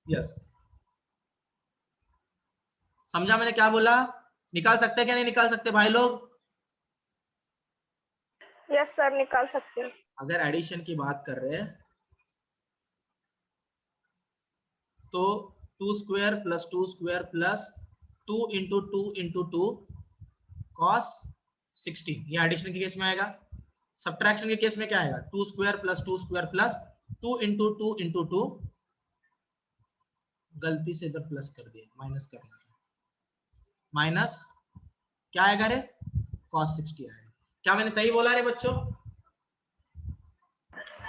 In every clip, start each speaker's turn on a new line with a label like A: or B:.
A: Yes, समझा मैंने क्या बोला? निकाल सकते हैं क्या नहीं निकाल सकते भाई लोग?
B: यस सर, निकाल सकते हैं।
A: अगर एडिशन की बात कर रहे हैं तो 2 square plus 2 square plus 2 into 2 into 2 cos 16, ये एडिशन के केस में आएगा। सब्ट्रैक्शन के केस में क्या आएगा? 2 square plus 2 square plus 2 into 2 into 2, गलती से इधर प्लस कर दिया, माइनस करना था, माइनस क्या आएगा रे? कॉस 60 आएगा। क्या मैंने सही बोला रे बच्चों?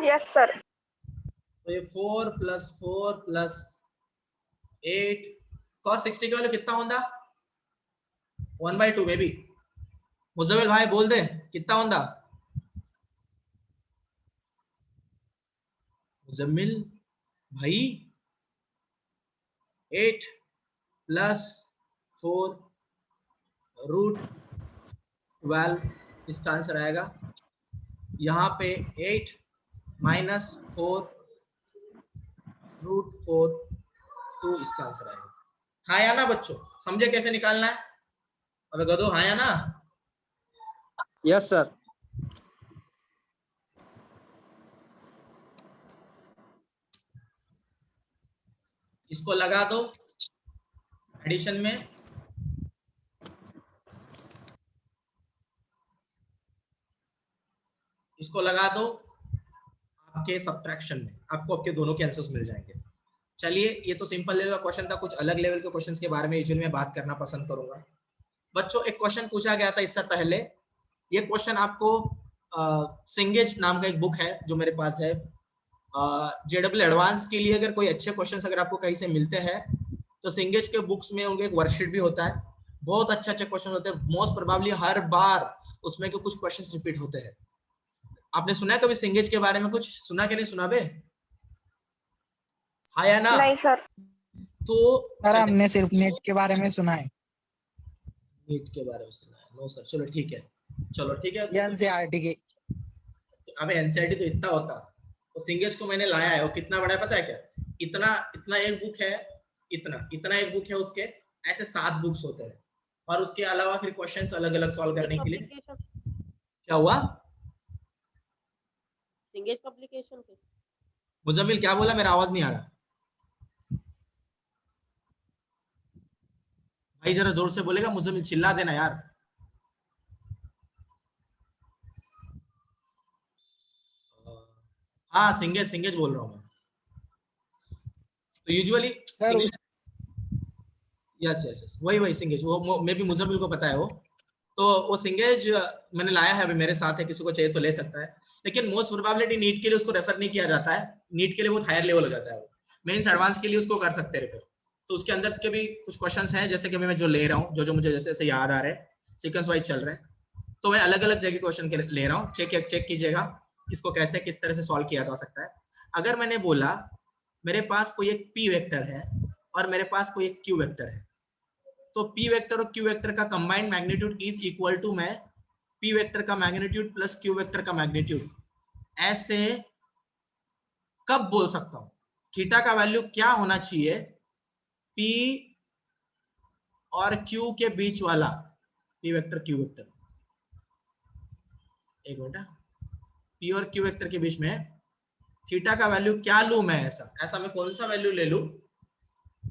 B: Yes sir.
A: तो ये 4 प्लस 8 कॉस 60 का वैल्यू कितना होता? 1/2 बेबी। मुजम्मिल भाई बोल दे कितना होता? मुजम्मिल भाई 8 प्लस 4 रूट 12 इसका आंसर आएगा। यहाँ पे 8 माइनस 4 रूट 4 2 इसका आंसर आएगा। हाँ या ना बच्चों? समझे कैसे निकालना है? अबे गधो, हाँ या ना?
C: Yes sir.
A: इसको लगा दो एडिशन में, इसको लगा दो आपके सब्ट्रैक्शन में, आपको आपके दोनों के आंसर्स मिल जाएंगे। चलिए, ये तो सिंपल लेवल का क्वेश्चन था, कुछ अलग लेवल के क्वेश्चंस के बारे में यूजुअली मैं बात करना पसंद करूंगा। बच्चों, एक क्वेश्चन पूछा गया था इससे पहले, ये क्वेश्चन आपको सिंगेज नाम का एक बुक है जो मेरे पास है, जेडब्ल्यू एडवांस के लिए अगर कोई अच्छे क्वेश्चंस अगर आपको कहीं से मिलते हैं तो सिंगेज के बुक्स में उनके एक वर्कशीट भी होता है, बहुत अच्छे अच्छे क्वेश्चन होते हैं, मोस्ट प्रोबेबली हर बार उसमें के कुछ क्वेश्चंस रिपीट होते हैं। आपने सुना है कभी सिंगेज के बारे में? कुछ सुना कि नहीं सुना बे? हाँ या ना?
B: नहीं सर।
A: तो
C: सर हमने सिर्फ नेट के बारे में सुना है।
A: नीट के बारे में सुना है? नो सर, चलो ठीक है, चलो ठीक है।
C: एनसीईआरटी के।
A: अबे एनसीईआरटी तो इतना होता, तो सिंगेज को मैंने लाया है, वो कितना बड़ा है पता है क्या? इतना इतना एक बुक है, इतना इतना एक बुक है, उसके ऐसे 7 बुक्स होते हैं, और उसके अलावा फिर क्वेश्चंस अलग अलग सॉल्व करने के लिए। क्या हुआ?
D: सिंगेज पब्लिकेशन के।
A: मुजम्मिल क्या बोला? मेरा आवाज नहीं आ रहा भाई, जरा जोर से बोलेगा मुजम्मिल, चिल्ला देना यार। हाँ, सिंगेज सिंगेज बोल रहा हूँ मैं। तो यूजुअली यस यस यस, वही वही सिंगेज, वो मे बी मुजम्मिल को पता है वो। तो वो सिंगेज मैंने लाया है, अभी मेरे साथ है, किसी को चाहिए तो ले सकता है, लेकिन मोस्ट प्रोबेबिलिटी नीट के लिए उसको रेफर नहीं किया जाता है, नीट के लिए बहुत हायर लेवल हो जाता है, वो मेंस एडवांस के लिए उसको कर सकते हैं रेफर। तो उसके अंदर के भी कुछ क्वेश्चंस हैं, जैसे कि मैं जो ले रहा हूँ, जो जो मुझे जैसे जैसे याद आ रहे हैं, सीक्वेंस वाइज चल रहे हैं, तो मैं अलग अलग जगह क्वेश्चन ले रहा हूँ, चेक कीजिएगा इसको कैसे किस तरह से सॉल्व किया जा सकता है। अगर मैंने बोला मेरे पास कोई एक पी वेक्टर है और मेरे पास कोई एक क्यू वेक्टर है, तो पी वेक्टर और क्यू वेक्टर का combined magnitude is equal to, मैं पी वेक्टर का मैग्नीट्यूड प्लस क्यू वेक्टर का मैग्नीट्यूड ऐसे कब बोल सकता हूं? थीटा का वैल्यू क्या होना चाहिए पी और क्यू के बीच वाला, पी वेक्टर क्यू वेक्टर, एक मिनट, पी और क्यू वेक्टर के बीच में थीटा का वैल्यू क्या लूं मैं? ऐसा ऐसा मैं कौन सा वैल्यू ले लूं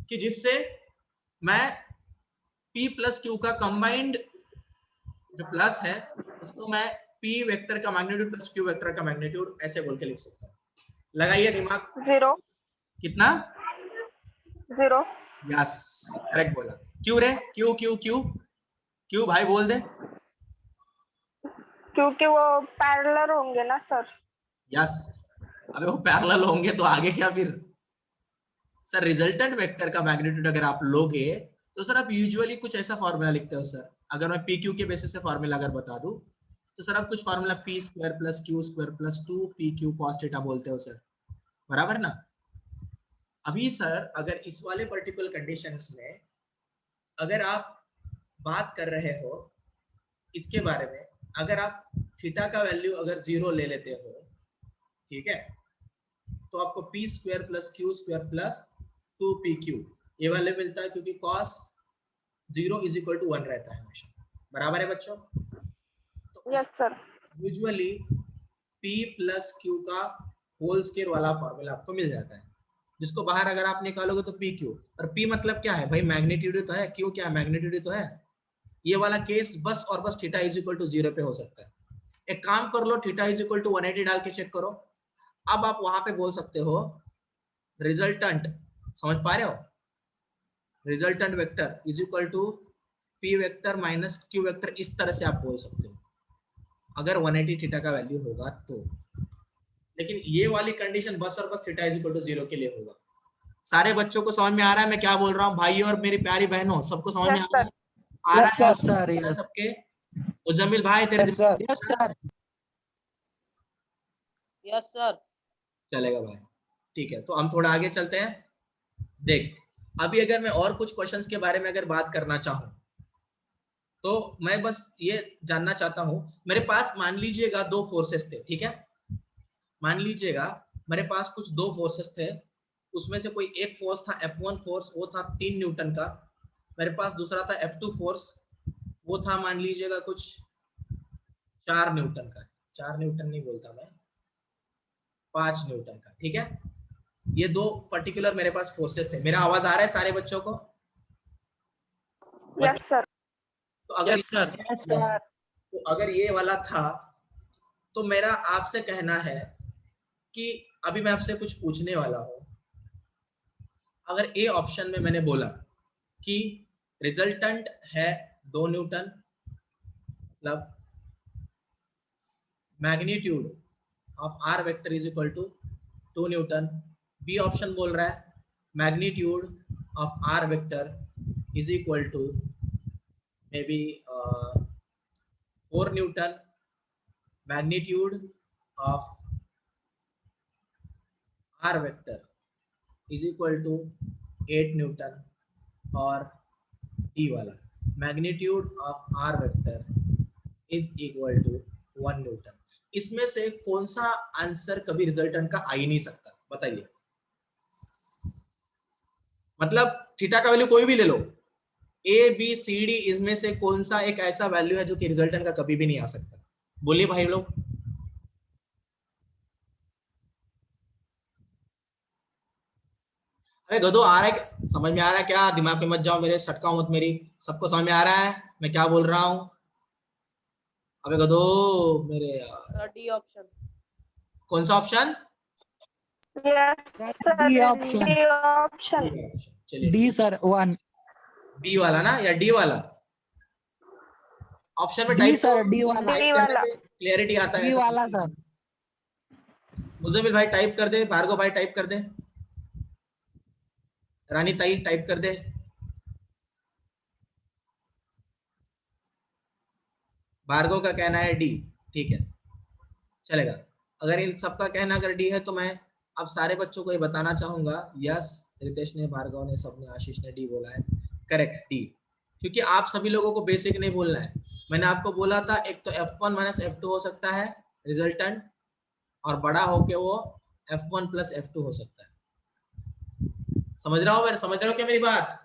A: कि जिससे मैं P प्लस क्यू का कंबाइंड जो प्लस है उसको मैं P वेक्टर का मैग्नीट्यूड प्लस क्यू वेक्टर का मैग्नीट्यूड ऐसे बोल के लिख सकता हूँ। लगाइए दिमाग।
B: 0।
A: कितना?
B: 0।
A: यस, करेक्ट बोला। क्यों रे? क्यों क्यों क्यों क्यों भाई बोल दे।
B: क्योंकि वो पैरेलल होंगे ना सर।
A: यस, अबे वो पैरेलल होंगे तो आगे क्या फिर? सर रिजल्टेंट वेक्टर का मैग्नीट्यूड अगर आप लोगे तो सर आप यूजुअली कुछ ऐसा फॉर्मूला लिखते हो सर, अगर मैं पी क्यू के बेसिस पे फॉर्मूला अगर बता दूं तो सर आप कुछ formula P square plus Q square plus 2 P Q cos theta बोलते हो सर, बराबर ना? अभी सर अगर इस वाले पर्टिकुलर कंडीशंस में अगर आप बात कर रहे हो इसके बारे में, अगर आप थीटा का वैल्यू अगर 0 ले लेते हो, ठीक है, तो आपको P square plus Q square plus 2pq, ये वाले मिलता है क्योंकि cos 0 इज इक्वल टू 1 रहता है हमेशा, बराबर है बच्चों। तो
B: yes sir.
A: Usually p plus q का होल स्क्वायर वाला फॉर्मूला आपको मिल जाता है, जिसको बाहर अगर आप निकालोगे तो पी क्यू, और p मतलब क्या है भाई, मैग्नीट्यूड तो है, q क्या है, मैग्नीट्यूड तो है। ये वाला केस बस और बस थीटा इज इक्वल टू 0 पे हो सकता है। एक काम कर लो, थीटा इज इक्वल टू 180 डाल के चेक करो। अब आप वहां पे बोल सकते हो रिजल्टेंट, समझ पा रहे हो, resultant vector is equal to p vector minus q vector, इस तरह से आप बोल सकते हो अगर 180 थीटा का वैल्यू होगा तो। लेकिन ये वाली कंडीशन बस और बस थीटा इज इक्वल टू 0 के लिए होगा। सारे बच्चों को समझ में आ रहा है मैं क्या बोल रहा हूँ, भाई और मेरी प्यारी बहनों, सबको समझ में
B: यस
A: आ रहा
B: सर।
A: है, आ रहा है
C: यस सर, यस
A: सबके। मुजम्मिल भाई तेरे
C: yes sir, yes sir.
D: Yes sir.
A: चलेगा भाई, ठीक है। तो हम थोड़ा आगे चलते हैं। देख, अभी अगर मैं और कुछ क्वेश्चंस के बारे में अगर बात करना चाहूँ तो मैं बस ये जानना चाहता हूँ, मेरे पास मान लीजिएगा दो फोर्सेस थे, ठीक है, मान लीजिएगा मेरे पास कुछ दो फोर्सेस थे, उसमें से कोई एक फोर्स था F1 फोर्स, वो था 3 न्यूटन का। मेरे पास दूसरा था F2 फोर्स, वो था मान लीजिएगा कुछ 4 न्यूटन का, 4 न्यूटन नहीं बोलता मैं, 5 न्यूटन का, ठीक है। ये दो पर्टिकुलर मेरे पास फोर्सेस थे। मेरा आवाज आ रहा है सारे बच्चों को?
B: Yes sir.
A: तो अगर
C: यस सर।
A: तो अगर ये वाला था तो मेरा आपसे कहना है कि अभी मैं आपसे कुछ पूछने वाला हूं। अगर ए ऑप्शन में मैंने बोला कि रिजल्टेंट है 2 न्यूटन, मतलब magnitude of R vector is equal to 2 newton, B option बोल रहा है magnitude of R vector is equal to may be 4 newton, magnitude of R vector is equal to 8 newton, और डी वाला magnitude of R vector is equal to 1 newton. इसमें से कौन सा answer कभी रिजल्टेंट का आ ही नहीं सकता, बताइए। मतलब थीटा का वैल्यू कोई भी ले लो, ए बी सी डी, इसमें से कौन सा एक ऐसा वैल्यू है जो कि रिजल्टेंट का कभी भी नहीं आ सकता? बोलिए भाई लोग। अरे गधो, आ रहा है समझ में आ रहा है क्या? दिमाग में मत जाओ मेरे, सटकाओ मत मेरी। सबको समझ में आ रहा है मैं क्या बोल रहा हूँ? अबे गधो मेरे यार,
D: डी ऑप्शन।
A: कौन सा option?
B: Yes sir.
C: D option.
B: D option.
A: चलिए
C: डी सर 1।
A: बी वाला ना या डी वाला? ऑप्शन में
C: डी
A: टाइप
C: सर, डी वाला।
B: डी वाला।
A: क्लियरिटी आता है
C: डी
A: ऐसा।
C: वाला सर।
A: मुजम्मिल भाई टाइप कर दे, भार्गव भाई टाइप कर दे, रानी ताई टाइप कर दे। भार्गव का कहना है डी, ठीक है चलेगा। अगर इन सबका कहना अगर डी है तो मैं अब सारे बच्चों को ये बताना चाहूंगा, यस रितेश ने, भार्गव ने, सबने, आशीष ने डी बोला है, करेक्ट डी। क्योंकि आप सभी लोगों को बेसिक नहीं बोलना है। मैंने आपको बोला था एक तो F1 माइनस F2 हो सकता है रिजल्टेंट, और बड़ा होके वो F1 प्लस F2 हो सकता है। समझ रहा हो, समझ रहे हो क्या मेरी बात?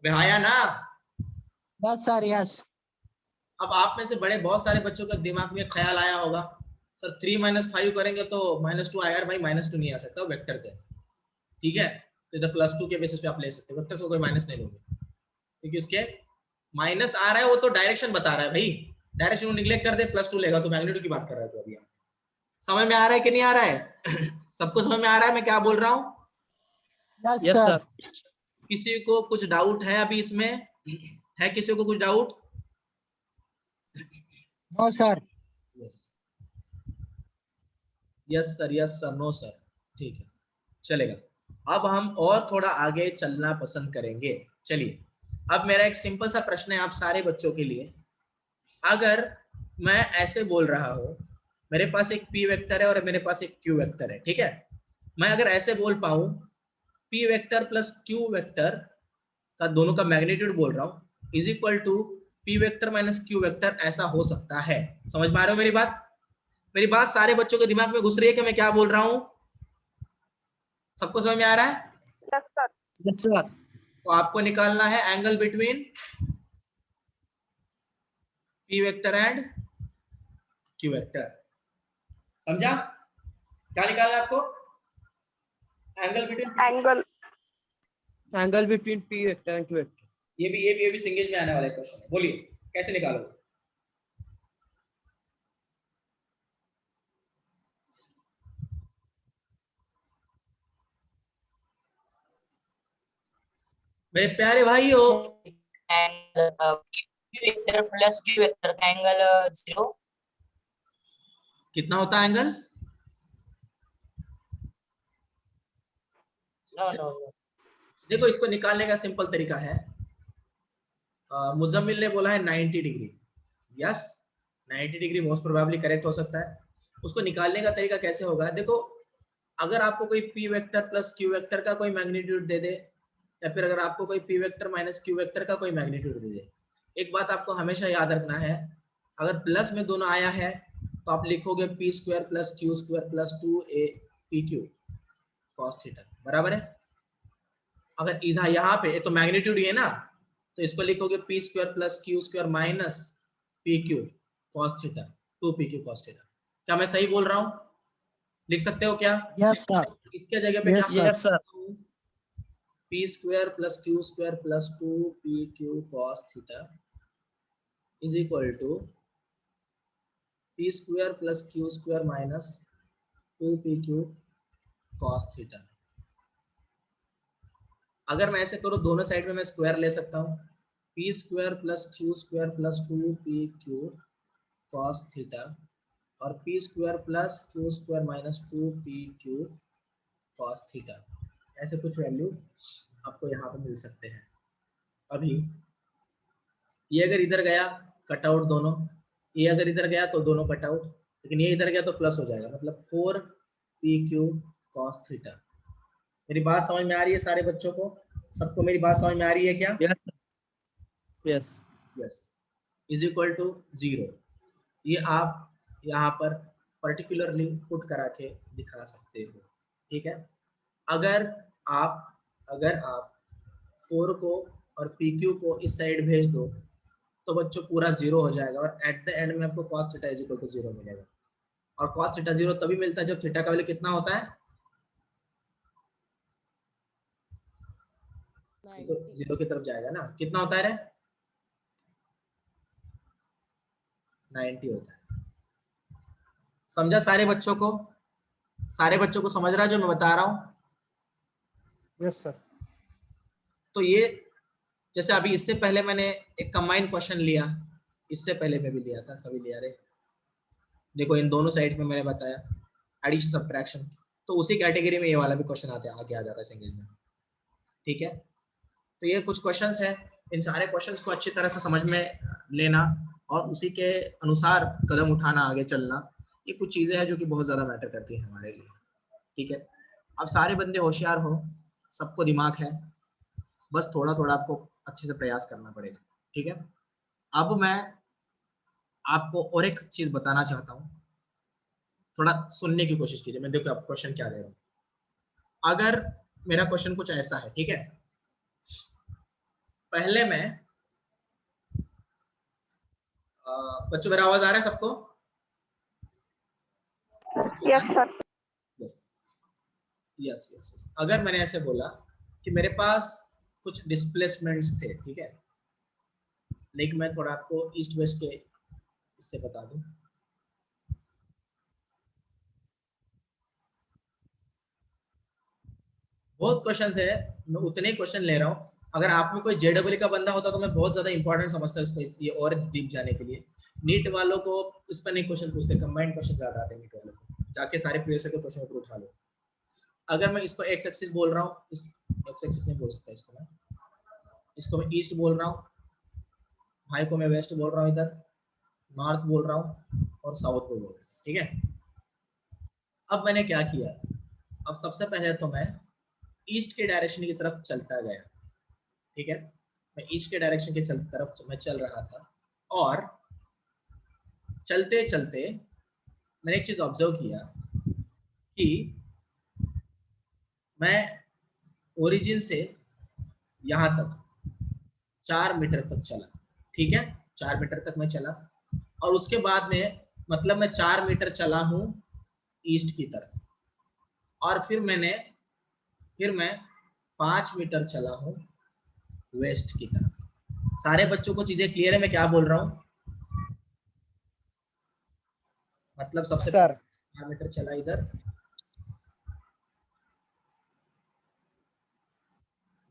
A: बेहाया ना?
C: Yes sir, yes.
A: अब आप में से बड़े बहुत सारे बच्चों के दिमाग में ख्याल आया होगा, सर 3 माइनस 5 करेंगे तो -2 आएगा। भाई -2 नहीं आ सकता वेक्टर से, ठीक है। तो इधर +2 के बेसिस पे आप ले सकते हो, वेक्टर को कोई माइनस नहीं लोगे, क्योंकि उसके माइनस आ रहा है, वो तो डायरेक्शन बता रहा है भाई। डायरेक्शन को निगलेक्ट कर दे, +2 लेगा तो मैग्नीट्यूड की बात कर रहा है। तो अभी समझ में आ रहा है कि नहीं आ रहा है? सबको समझ में आ रहा है मैं क्या बोल रहा हूँ?
C: Yes sir.
A: किसी को कुछ डाउट है अभी इसमें? है किसी को कुछ doubt?
C: No sir.
A: Yes yes sir, yes sir, no sir, ठीक है चलेगा। अब हम और थोड़ा आगे चलना पसंद करेंगे। चलिए, अब मेरा एक सिंपल सा प्रश्न है आप सारे बच्चों के लिए। अगर मैं ऐसे बोल रहा हूं, मेरे पास एक p वेक्टर है और मेरे पास एक q वेक्टर है, ठीक है। मैं अगर ऐसे बोल पाऊं p vector plus q vector का दोनों का मैग्नीट्यूड बोल रहा हूं is equal to p vector minus q vector, ऐसा हो सकता है। समझ पा रहे हो मेरी बात? मेरी बात सारे बच्चों के दिमाग में घुस रही है कि मैं क्या बोल रहा हूं? सबको समझ में आ रहा है?
B: Yes, sir.
C: Yes, sir.
A: तो आपको निकालना है angle between P vector and Q vector. समझा? क्या निकालना है आपको? Angle between
B: Angle.
D: Angle between P vector and Q vector.
A: ये भी सिंगेज में आने वाला क्वेश्चन है। बोलिए कैसे निकालोगे? मेरे प्यारे भाइयों,
E: वेक्टर प्लस क्यू वेक्टर का एंगल 0।
A: कितना होता है एंगल?
E: नो नो
A: देखो इसको निकालने का सिंपल तरीका है। मुजम्मिल ने बोला है 90 degree. Yes, 90 degree most probably correct हो सकता है। उसको निकालने का तरीका कैसे होगा? देखो, अगर आपको कोई P vector plus Q vector का कोई मैग्नीट्यूड दे दे, या फिर अगर आपको कोई P vector minus Q vector का कोई मैग्नीट्यूड दे दे, एक बात आपको हमेशा याद रखना है, अगर प्लस में दोनों आया है तो आप लिखोगे P square plus Q square plus 2a P Q cos theta, बराबर है। अगर इधर यहाँ पे तो मैग्नीट्यूड ये ना, तो इसको लिखोगे P square plus Q square minus P Q cos theta 2 P Q cos theta. क्या मैं सही बोल रहा हूँ? लिख सकते हो क्या?
C: Yes, sir.
A: इसके जगह पे
C: Yes,
A: क्या?
C: sir.
A: P square plus Q square plus 2 P Q cos theta is equal to P square plus Q square minus 2 P Q cos theta. अगर मैं ऐसे करूँ, दोनों साइड में मैं स्क्वायर ले सकता हूँ, P square plus Q square plus 2 P Q cos theta और P square plus Q square minus 2 P Q cos theta. ऐसे कुछ वैल्यू आपको यहाँ पे मिल सकते हैं। अभी ये अगर इधर गया कट आउट दोनों, ये अगर इधर गया तो दोनों कट आउट, लेकिन ये इधर गया तो प्लस हो जाएगा, मतलब 4 पी क्यू कॉस थीटा। मेरी बात समझ में आ रही है सारे बच्चों को? सबको मेरी बात समझ में आ रही है क्या?
D: Yes
A: yes, is equal to 0। ये आप यहाँ पर पर्टिकुलरली पुट करा के दिखा सकते हो, ठीक है। अगर आप 4 को और PQ को इस साइड भेज दो तो बच्चों पूरा 0 हो जाएगा और एट द एंड में आपको cos theta is equal to 0 मिलेगा। और cos थीटा 0 तभी मिलता है जब थीटा का वैल्यू कितना होता है? तो 0 की तरफ जाएगा ना, कितना होता है रे? 90 होता है। समझा सारे बच्चों को? सारे बच्चों को समझ रहा है जो मैं बता रहा हूँ?
D: Yes sir.
A: तो ये जैसे अभी इससे पहले मैंने एक कंबाइंड क्वेश्चन लिया, इससे पहले मैं भी लिया था, कभी लिया रे? देखो इन दोनों साइड में मैंने बताया एडिशन सब्ट्रैक्शन, तो उसी कैटेगरी में ये वाला भी क्वेश्चन आते आगे आ जाता है सिंगेज में, ठीक है। तो ये कुछ क्वेश्चंस हैं, इन सारे क्वेश्चंस को अच्छी तरह से समझ में लेना और उसी के अनुसार कदम उठाना, आगे चलना, ये कुछ चीज़ें हैं जो कि बहुत ज़्यादा मैटर करती हैं हमारे लिए, ठीक है। अब सारे बंदे होशियार हो, सबको दिमाग है, बस थोड़ा थोड़ा आपको अच्छे से प्रयास करना पड़ेगा, ठीक है। अब मैं आपको और एक चीज़ बताना चाहता हूँ, थोड़ा सुनने की कोशिश कीजिए। मैं देखो आप क्वेश्चन क्या दे रहा हूँ। अगर मेरा क्वेश्चन कुछ ऐसा है, ठीक है, पहले मैं बच्चों मेरा आवाज आ रहा है सबको?
B: Yes, sir.
A: Yes yes yes yes. अगर मैंने ऐसे बोला कि मेरे पास कुछ डिस्प्लेसमेंट्स थे, ठीक है, लेकिन मैं थोड़ा आपको ईस्ट वेस्ट के इससे बता दूं। बहुत क्वेश्चंस है, मैं उतने क्वेश्चन ले रहा हूँ। अगर आप में कोई जेडब्ल्यू का बंदा होता तो मैं बहुत ज्यादा इंपॉर्टेंट समझता हूँ इसको, ये और डीप जाने के लिए। नीट वालों को इस पर नहीं क्वेश्चन पूछते, कंबाइंड क्वेश्चन ज्यादा आते हैं नीट वालों को, जाके सारे प्रीवियस के क्वेश्चन पेपर उठा लो। अगर मैं इसको एक्स एक्सिस बोल रहा हूँ, इस एक्स एक्सिस नहीं बोल सकता इसको मैं ईस्ट बोल रहा हूँ, भाई को मैं वेस्ट बोल रहा हूँ, इधर नॉर्थ बोल रहा हूँ और साउथ बोल रहा हूँ, ठीक है। अब मैंने क्या किया, अब सबसे पहले तो मैं ईस्ट के डायरेक्शन की तरफ चलता गया, ठीक है। मैं ईस्ट के डायरेक्शन की तरफ मैं चल रहा था और चलते चलते मैंने एक चीज ऑब्जर्व किया कि मैं ओरिजिन से यहां तक 4 मीटर तक चला, ठीक है, 4 मीटर तक मैं चला, और उसके बाद में मतलब मैं 4 मीटर चला हूं ईस्ट की तरफ, और फिर मैं 5 मीटर चला हूं वेस्ट की तरफ। सारे बच्चों को चीजें क्लियर है मैं क्या बोल रहा हूं? मतलब सबसे
D: सर
A: 4 मीटर चला इधर,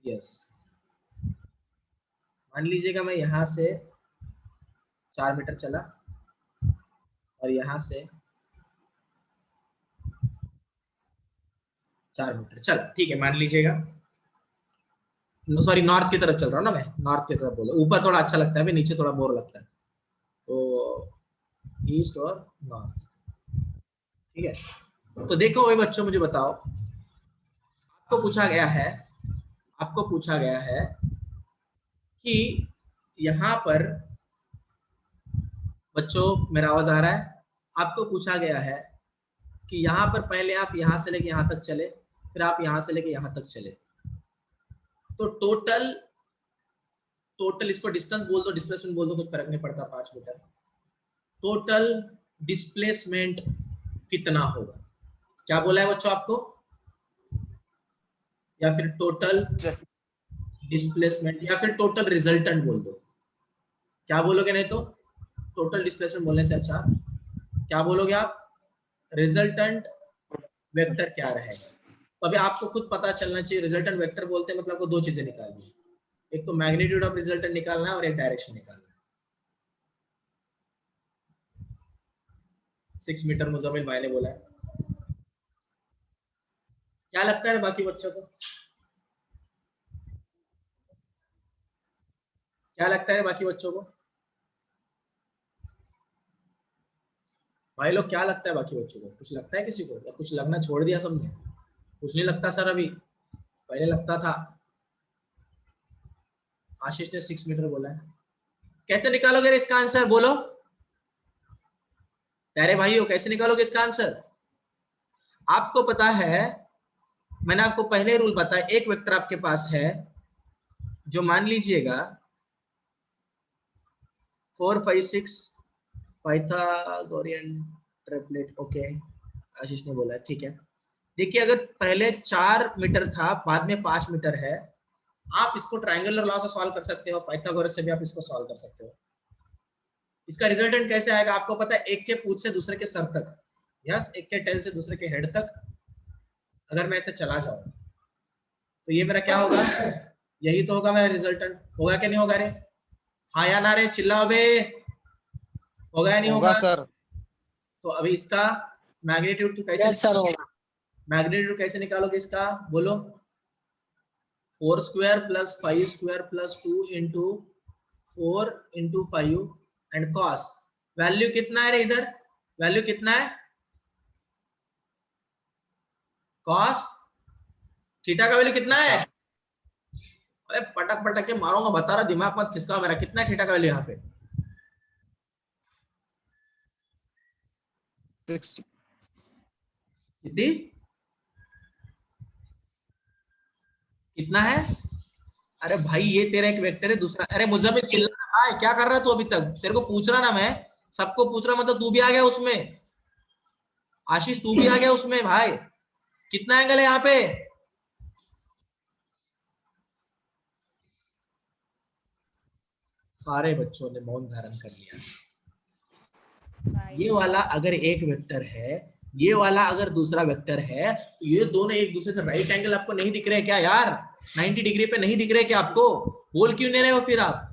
A: यस, मान लीजिएगा मैं यहां से 4 मीटर चला और यहां से 4 मीटर चला, ठीक है, मान लीजिएगा, सॉरी नॉर्थ की तरफ चल रहा हूँ ना मैं, नॉर्थ की तरफ बोलो, ऊपर थोड़ा अच्छा लगता है, नीचे थोड़ा बोर लगता है, तो ईस्ट और नॉर्थ, ठीक है। तो देखो भाई बच्चों, मुझे बताओ, आपको पूछा गया है कि यहाँ पर, बच्चों मेरा आवाज आ रहा है? आपको पूछा गया है कि यहाँ पर पहले आप यहाँ से लेके यहाँ तक चले, फिर आप यहाँ से लेके यहाँ तक चले, तो टोटल इसको डिस्टेंस बोल दो, डिस्प्लेसमेंट बोल दो, कुछ फर्क नहीं पड़ता, 5 मीटर, टोटल डिस्प्लेसमेंट कितना होगा? क्या बोला है बच्चों आपको? या फिर टोटल डिस्प्लेसमेंट, या फिर टोटल रिजल्टेंट बोल दो, क्या बोलोगे? नहीं तो टोटल डिस्प्लेसमेंट बोलने से अच्छा क्या बोलोगे आप? रिजल्टेंट वेक्टर क्या रहेगा? तो अभी आपको खुद पता चलना चाहिए, रिजल्टेंट वेक्टर बोलते हैं मतलब आपको दो चीजें निकालनी है, एक तो मैग्नीट्यूड ऑफ रिजल्टेंट निकालना है और एक डायरेक्शन निकालना है। 6 मीटर मुजामिल भाई ने बोला है। क्या लगता है बाकी बच्चों को? क्या लगता है बाकी बच्चों को? भाई लोग क्या लगता है बाकी बच्चों को? कुछ लगता है किसी को, या कुछ लगना छोड़ दिया सबने? कुछ नहीं लगता सर, अभी पहले लगता था। आशीष ने 6 मीटर बोला है। कैसे निकालोगे इसका आंसर बोलो? प्यारे भाइयों कैसे निकालोगे इसका आंसर? आपको पता है, मैंने आपको पहले रूल बताया, एक वेक्टर आपके पास है जो मान लीजिएगा 4 5 6 पाइथागोरियन ट्रिपलेट, ओके आशीष ने बोला, ठीक है। देखिए अगर पहले 4 मीटर था, बाद में 5 मीटर है, आप इसको ट्रायंगुलर लॉ से सॉल्व कर सकते हो, पाइथागोरस से भी आप इसको सॉल्व कर सकते हो। इसका रिजल्टेंट कैसे आएगा आपको पता है? एक के पूंछ से दूसरे के सर तक, यस, एक के टेल से दूसरे के हेड तक अगर मैं ऐसे चला जाऊं तो ये मेरा क्या होगा? यही तो होगा मेरा रिजल्टेंट। होगा कि नहीं होगा रे? हाँ या ना रे? चिल्लाओ बे, होगा या नहीं होगा?
D: सर
A: तो अभी इसका मैग्नीट्यूड कैसे मैग्नीट्यूड कैसे निकालोगे इसका बोलो? 4 square plus 5 square plus 2 into 4 into 5 and cos, value कितना है रे इधर? वैल्यू कितना है? कॉस थीटा का वैल्यू कितना है? अरे पटक पटक के मारूंगा, बता रहा, दिमाग मत खिसका मेरा। कितना है थीटा का वैल्यू यहाँ पे?
D: 60।
A: कितनी? कितना है? अरे भाई ये तेरा एक वेक्टर है, दूसरा, अरे मुझे भी चिल्ला भाई, क्या कर रहा है तू अभी तक? तेरे को पूछ रहा ना मैं, सबको पूछ रहा, मतलब तू भी आ गया उसमें। आशीष तू भी आ गया उसमें भाई। कितना एंगल है यहाँ पे? सारे बच्चों ने मौन धारण कर लिया। ये वाला अगर एक वेक्टर है, ये वाला अगर दूसरा वेक्टर है, तो ये दोनों एक दूसरे से राइट एंगल आपको नहीं दिख रहे क्या यार? 90 डिग्री पे नहीं दिख रहे क्या आपको? बोल क्यों नहीं रहे हो फिर आप?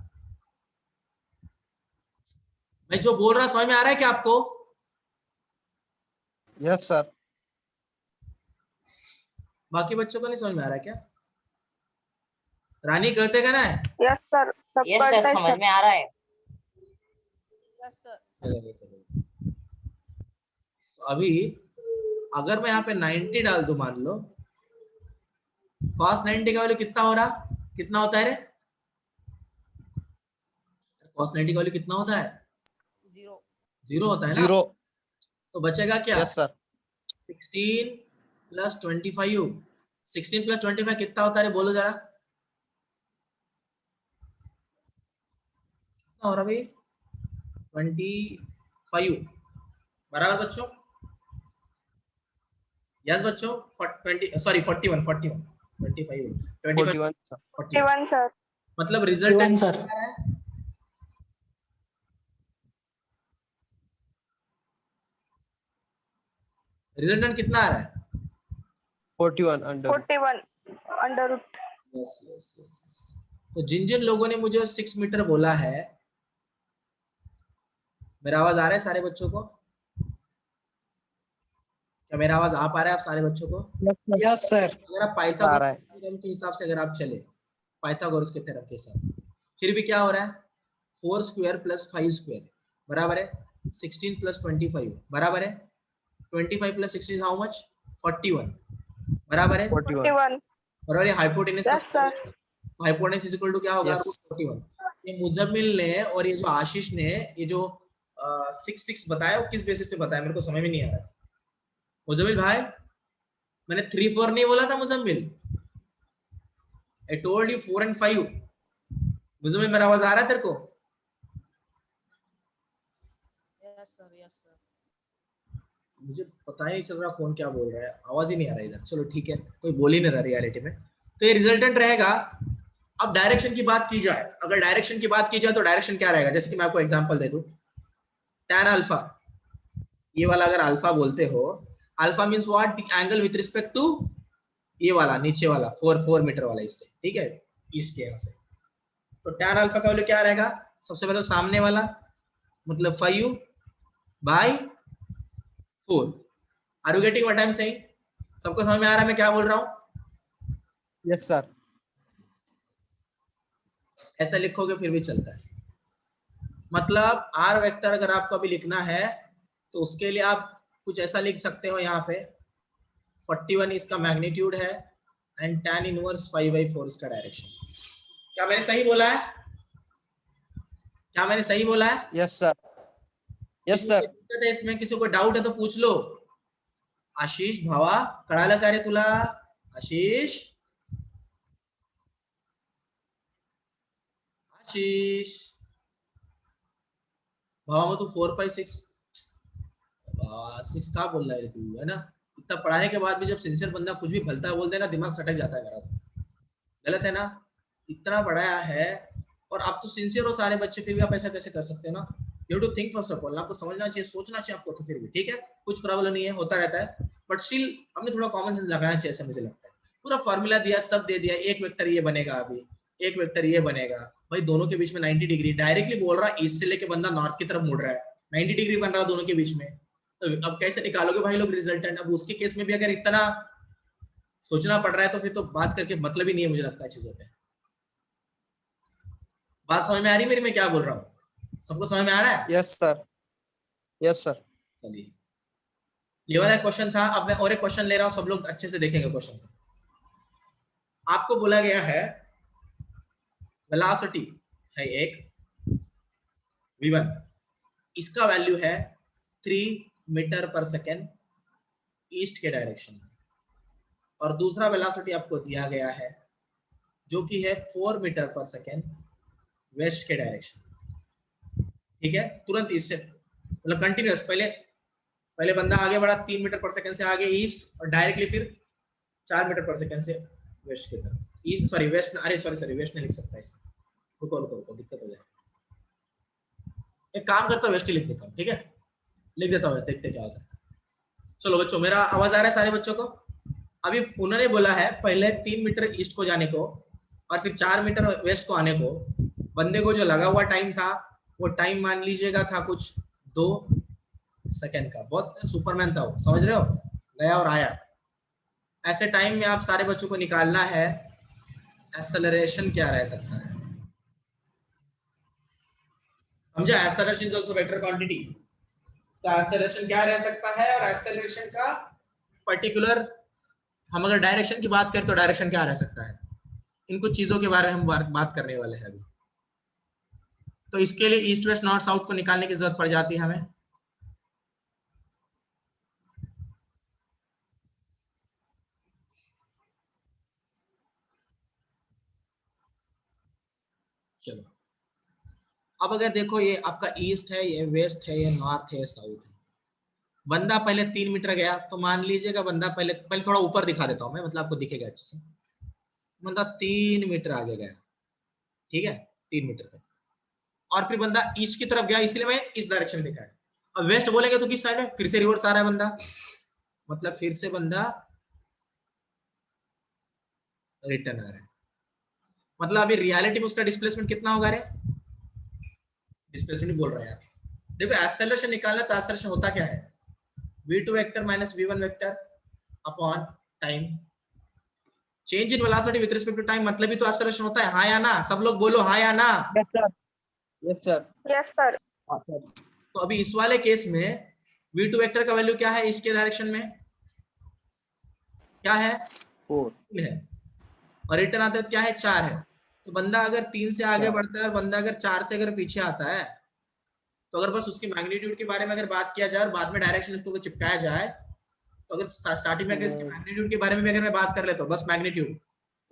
A: मैं जो बोल रहा समझ में आ रहा है क्या आपको?
D: Yes sir.
A: बाकी बच्चों को नहीं समझ में आ रहा है क्या? रानी करते का ना?
B: यस सर, सब
E: यस
B: पढ़ता
E: सर,
B: है
E: समझ
B: सर।
E: में आ रहा है।
A: तो अभी अगर मैं यहाँ पे 90 डाल दूं, मान लो cos 90 का वैल्यू कितना हो रहा? कितना होता है रे? cos 90 का वैल्यू कितना होता है? 0 होता है ना?
D: 0।
A: तो बचेगा क्या?
D: Yes sir.
A: 16 प्लस 25 16 प्लस 25 कितना होता है रे, बोलो जरा। कितना हो रहा भाई? 25 बराबर बच्चों? यस बच्चों, 20 सॉरी 41 41 25 25
D: 41
A: 41
B: 41 sir.
A: मतलब रिजल्टेंट
C: 41 sir.
A: क्या है? रिजल्टेंट कितना आ रहा है?
D: 41 under
B: 41 under root.
A: Yes yes yes yes. तो जिन जिन लोगों ने मुझे 6 मीटर बोला है, मेरा आवाज आ रहा है सारे बच्चों को? क्या मेरा आवाज आ पा रहा है आप सारे बच्चों को?
C: Yes, sir.
A: अगर आप
D: आ
A: पाइथागोरस
D: रहा है।
A: थ्योरम के हिसाब से अगर आप चले, पाइथागोरस के थ्योरम के हिसाब, फिर भी क्या हो रहा है? 4 स्क्वायर प्लस 5 स्क्वायर बराबर है 16 प्लस 25 बराबर है 25 प्लस 16 हाउ मच? 41 बराबर है
D: 41
B: 41.
A: और ये हाइपोटेनस का
B: Yes sir.
A: Hypotenuse is equal to क्या होगा?
D: Yes.
A: √41। ये मुजम्मिल ने और ये जो आशीष ने ये जो 6 बताया वो किस बेसिस पे बताया मेरे को समझ में नहीं आ रहा। मुजम्मिल भाई, मैंने 3 4 नहीं बोला था Muzammil, I told you 4 and 5। Muzammil मेरा आवाज आ रहा है तेरे को?
E: Yes sir, yes sir.
A: मुझे पता ही नहीं चल रहा कौन क्या बोल रहा है, आवाज ही नहीं आ रहा इधर। चलो ठीक है, कोई बोल ही नहीं रहा रियलिटी में। तो ये रिजल्टेंट रहेगा। अब डायरेक्शन की बात की जाए, अगर डायरेक्शन की बात की जाए तो डायरेक्शन क्या रहेगा? जैसे कि मैं आपको एग्जांपल दे दूं, tan अल्फा, ये वाला अगर अल्फा बोलते हो, alpha means what? The angle with respect to ये वाला नीचे वाला 4 मीटर वाला, इससे ठीक है, ईस्ट के यहाँ से। तो tan अल्फा का वैल्यू क्या रहेगा? सबसे पहले तो सामने वाला मतलब 5/4। Are you getting what I am saying? सबको समझ में आ रहा है मैं क्या बोल रहा हूँ?
D: yes sir
A: ऐसा लिखोगे फिर भी चलता है। मतलब आर वेक्टर अगर आपको अभी लिखना है तो उसके लिए आप कुछ ऐसा लिख सकते हो, यहाँ पे 41 इसका मैग्नीट्यूड है एंड tan इनवर्स 5/4 इसका डायरेक्शन। क्या मैंने सही बोला है? क्या मैंने सही बोला है?
D: yes sir yes
A: किसी
D: sir
A: को दिक्कत है इसमें? किसी को डाउट है तो पूछ लो। आशीष भावा कळालं का रे तुला? आशीष आशीष भावा मग तू 4 5 6 6 का बोल रहा है तू, है ना? इतना पढ़ाने के बाद भी जब सिंसियर बंदा कुछ भी भलता बोल देना, दिमाग सटक जाता है मेरा तो। गलत है ना? इतना पढ़ाया है और आप तो सिंसियर हो सारे बच्चे, फिर भी आप ऐसा कैसे कर सकते हैं ना? You to think first of all, आपको समझना चाहिए, सोचना चाहिए आपको। तो फिर भी ठीक है, कुछ प्रॉब्लम नहीं है, होता रहता है, बट स्टिल हमने थोड़ा कॉमन सेंस लगाना चाहिए, ऐसा मुझे लगता है। पूरा फॉर्मूला दिया, सब दे दिया, एक वेक्टर ये बनेगा, अभी एक वेक्टर ये बनेगा भाई, दोनों के बीच में 90 डिग्री डायरेक्टली बोल रहा है, ईस्ट से लेके बंदा नॉर्थ की तरफ मुड़ रहा है, 90 डिग्री बन रहा है दोनों के बीच में। तो अब कैसे निकालोगे भाई लोग रिजल्टेंट? अब उसके केस में भी अगर इतना सोचना पड़ रहा है तो फिर तो बात करके मतलब ही नहीं है, मुझे लगता है चीजों पे। बात समझ में आ रही मेरी, मैं क्या बोल रहा हूँ? सबको समझ में आ रहा है?
D: yes sir yes sir
A: चलिए, ये वाला क्वेश्चन था। अब मैं और एक क्वेश्चन ले रहा हूँ, सब लोग अच्छे से देखेंगे क्वेश्चन को। आपको बोला गया है वेलोसिटी है एक v1, इसका वैल्यू है 3 मीटर पर सेकेंड ईस्ट के डायरेक्शन में, और दूसरा वेलोसिटी आपको दिया गया है जो कि है 4 मीटर पर सेकेंड वेस्ट के डायरेक्शन। ठीक है, तुरंत इससे मतलब कंटिन्यूअस, पहले बंदा आगे बढ़ा 3 मीटर पर सेकंड से आगे ईस्ट, और डायरेक्टली फिर 4 मीटर पर सेकंड से वेस्ट की तरफ। ईस्ट सॉरी वेस्ट, अरे सॉरी वेस्ट नहीं लिख सकता इसमें, रुको दिक्कत हो जाएगी। एक काम करता हूँ, वेस्ट ही लिख देता हूँ, ठीक है, लिख देता हूँ, देखते क्या होता है। चलो बच्चों, मेरा आवाज आ रहा है सारे बच्चों को? अभी उन्होंने बोला है पहले 3 मीटर ईस्ट को जाने को और फिर 4 मीटर वेस्ट को आने को, बंदे को जो लगा हुआ टाइम था वो टाइम मान लीजिएगा था कुछ 2 सेकेंड का। बहुत सुपरमैन था वो, समझ रहे हो, गया और आया। ऐसे टाइम में आप सारे बच्चों को निकालना है एक्सेलरेशन क्या रह सकता है, समझा? Acceleration is also vector quantity. तो एक्सेलरेशन क्या रह सकता है, और एक्सेलरेशन का पर्टिकुलर हम अगर डायरेक्शन की बात करें तो डायरेक्शन क्या रह सकता है, इन कुछ चीजों के बारे में हम बात करने वाले हैं अभी। तो इसके लिए ईस्ट वेस्ट नॉर्थ साउथ को निकालने की जरूरत पड़ जाती है हमें। चलो अब अगर देखो ये आपका ईस्ट है, ये वेस्ट है, ये नॉर्थ है, ये साउथ है। बंदा पहले 3 मीटर गया तो मान लीजिएगा बंदा पहले पहले थोड़ा ऊपर दिखा देता हूं मैं, मतलब आपको दिखेगा अच्छे से। बंदा 3 मीटर आगे गया, ठीक है, 3 मीटर तक, और फिर बंदा ईस्ट की तरफ गया, इसलिए मैं इस डायरेक्शन में दिखाया। अब वेस्ट बोलेंगे तो किस साइड है, फिर से रिवर्स आ रहा है बंदा, मतलब फिर से बंदा रिटर्न आ रहा है। मतलब अभी रियलिटी में उसका डिस्प्लेसमेंट कितना होगा रे, डिस्प्लेसमेंट बोल रहा है यार। देखो एक्सेलरेशन निकालना तो एक्सेलरेशन होता क्या है, v2 vector minus v1 vector upon time, change in velocity with respect to time, मतलब ही तो एक्सेलरेशन होता है। हाँ या ना, सब लोग बोलो हाँ या ना।
D: Yes, sir. Yes, sir.
B: Yes, sir.
A: तो अभी इस वाले केस में v2 वेक्टर का वैल्यू क्या है, इसके डायरेक्शन में क्या है,
D: 4.
A: 3 है, और रिटर्न आता है तो क्या है, 4 है। तो बंदा अगर 3 से आगे
D: 4.
A: बढ़ता है और बंदा अगर 4 से अगर पीछे आता है, तो अगर बस उसकी मैग्नीट्यूड के बारे में अगर बात किया जाए और बाद में डायरेक्शन उसको चिपकाया जाए, तो अगर स्टार्टिंग में अगर इसकी मैग्नीट्यूड के बारे में भी अगर मैं बात कर लेता हूँ बस मैग्नीट्यूड,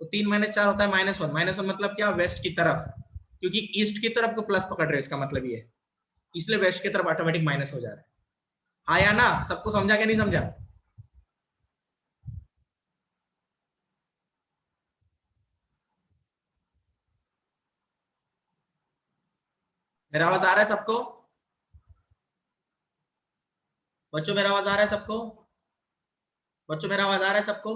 A: तो 3 - 4 होता है -1। -1 मतलब क्या, वेस्ट की तरफ, क्योंकि ईस्ट की तरफ को प्लस पकड़ रहे हैं, इसका मतलब ये है, इसलिए वेस्ट की तरफ ऑटोमेटिक माइनस हो जा रहा है। हाँ या ना, सबको समझा क्या नहीं समझा? मेरा आवाज आ रहा है सबको बच्चों, मेरा आवाज आ रहा है सबको बच्चों, मेरा आवाज आ रहा है सबको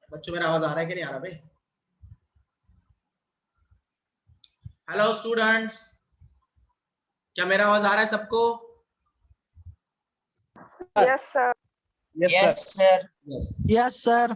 A: बच्चों, मेरा आवाज आ रहा है कि नहीं आ रहा भाई? हेलो स्टूडेंट्स, क्या मेरा आवाज आ रहा है सबको?
B: Yes, sir.
D: Yes, sir.
A: Yes,
C: Yes, sir.